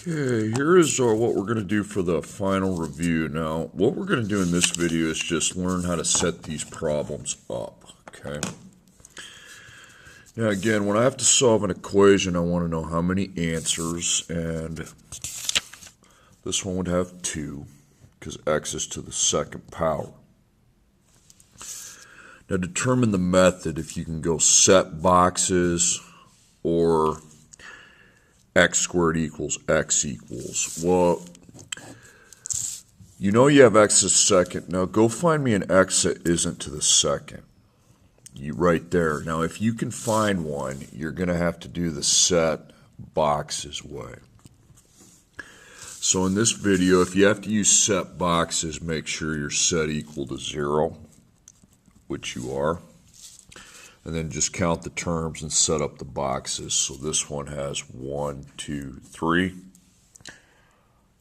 Okay, here is what we're going to do for the final review. Now, what we're going to do in this video is just learn how to set these problems up, okay? Now, again, when I have to solve an equation, I want to know how many answers, and this one would have 2, because x is to the second power. Now, determine the method if you can go set boxes or x squared equals x equals. Well, you know you have x to the second. Now go find me an x that isn't to the second. Right there. Now if you can find one, you're going to have to do the set boxes way. So in this video, if you have to use set boxes, make sure you're set equal to 0, which you are. And then just count the terms and set up the boxes. So this one has 1, 2, 3.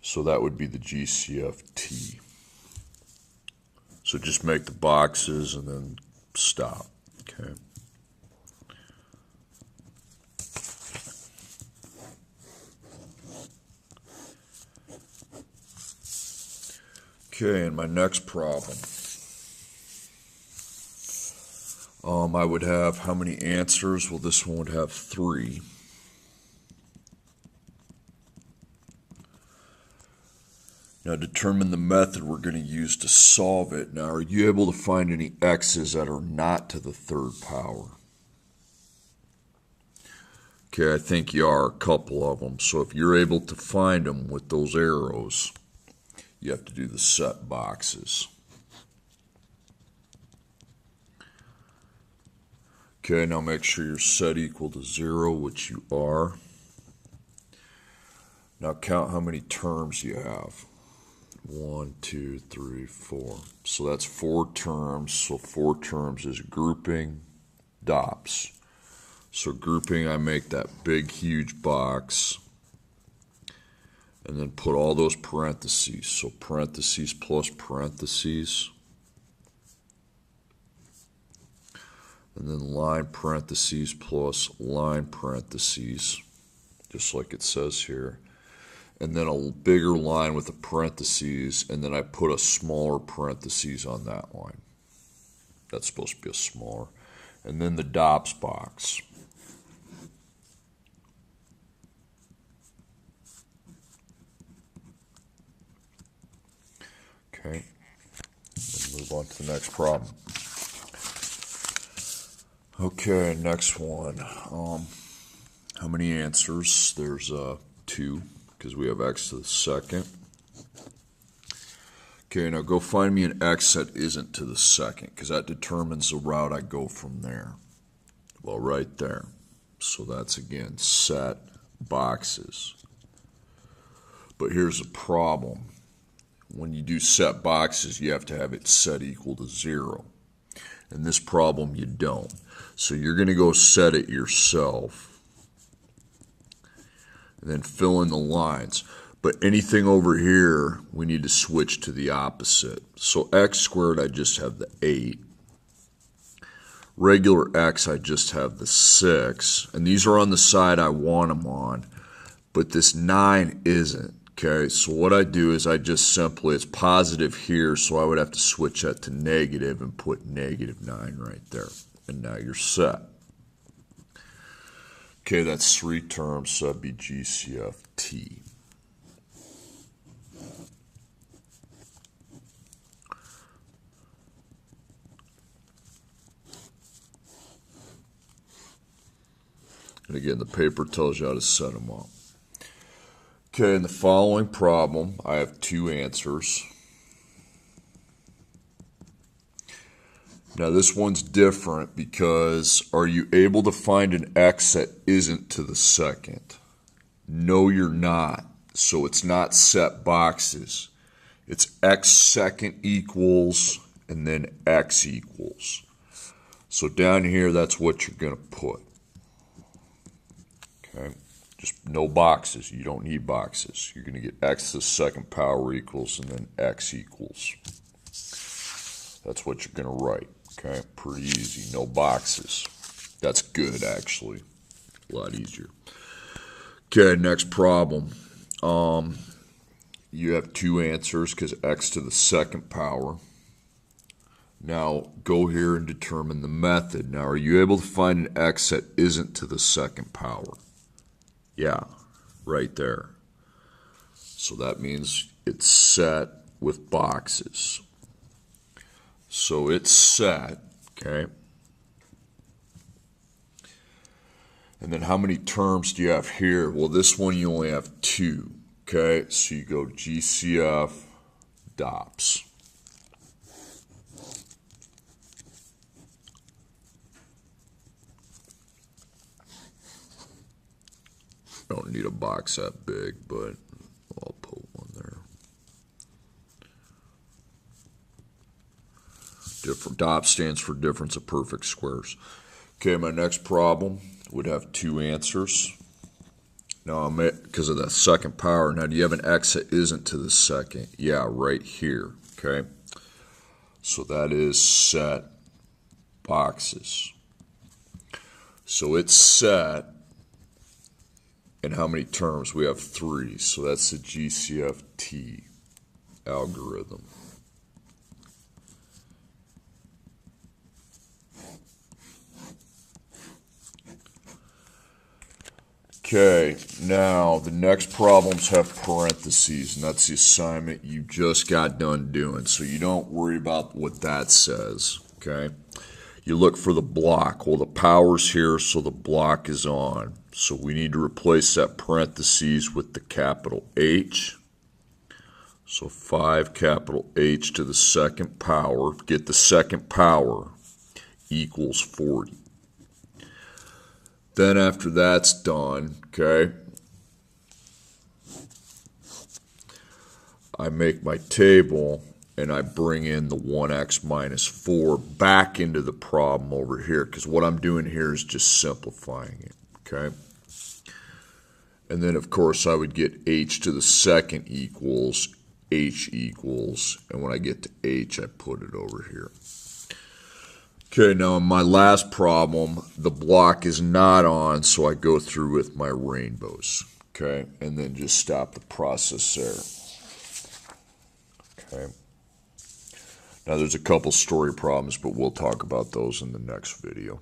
So that would be the GCFT. So just make the boxes and then stop. Okay. Okay, and my next problem. I would have how many answers? Well, this one would have 3. Now determine the method we're going to use to solve it. Now, are you able to find any x's that are not to the third power? Okay, I think you are, a couple of them. So if you're able to find them with those arrows, you have to do the set boxes. Okay, now make sure you're set equal to 0, which you are. Now count how many terms you have. 1, 2, 3, 4. So that's 4 terms. So 4 terms is grouping, dots. So grouping, I make that big, huge box. And then put all those parentheses. So parentheses plus parentheses. And then line parentheses plus line parentheses, just like it says here. And then a bigger line with a parentheses, and then I put a smaller parentheses on that line. That's supposed to be a smaller. And then the dots box. Okay, then move on to the next problem. Okay, next one. How many answers? There's 2, because we have x to the second. Okay, now go find me an x that isn't to the second, because that determines the route I go from there. Well, right there. So that's, again, set boxes. But here's a problem. When you do set boxes, you have to have it set equal to 0. In this problem, you don't. So you're going to go set it yourself. And then fill in the lines. But anything over here, we need to switch to the opposite. So x squared, I just have the 8. Regular x, I just have the 6. And these are on the side I want them on. But this 9 isn't. Okay, so what I do is I just simply, it's positive here, so I would have to switch that to negative and put -9 right there. And now you're set. Okay, that's 3 terms, so that'd be GCFT. And again, the paper tells you how to set them up. Okay, in the following problem, I have 2 answers. Now this one's different because are you able to find an x that isn't to the second? No, you're not. So it's not set boxes. It's x second equals and then x equals. So down here, that's what you're going to put. Okay. Just no boxes. You don't need boxes. You're going to get x to the second power equals and then x equals. That's what you're going to write. Okay, pretty easy. No boxes. That's good, actually. A lot easier. Okay, next problem. You have two answers because x to the second power. Now go here and determine the method. Now are you able to find an x that isn't to the second power? Yeah, right there. So that means it's set with boxes. So it's set, okay? And then how many terms do you have here? Well, this one you only have two, okay? So you go GCF DOPS. Don't need a box that big, but I'll put one there. DOPS stands for difference of perfect squares. Okay, my next problem would have two answers. Now, because of the second power, now do you have an x that isn't to the second? Yeah, right here, okay? So that is set boxes. So it's set. And how many terms? We have three. So that's the GCFT algorithm. Okay, now the next problems have parentheses, and that's the assignment you just got done doing. So you don't worry about what that says, okay? You look for the block. Well, the power's here, so the block is on. So we need to replace that parentheses with the capital H. So 5 capital H to the second power, get the second power, equals 40. Then after that's done, okay, I make my table and I bring in the 1x minus 4 back into the problem over here, because what I'm doing here is just simplifying it, okay? And then, of course, I would get h to the second equals h equals, and when I get to h, I put it over here. Okay, now in my last problem, the block is not on, so I go through with my rainbows, okay? And then just stop the process there, okay? Now there's a couple story problems, but we'll talk about those in the next video.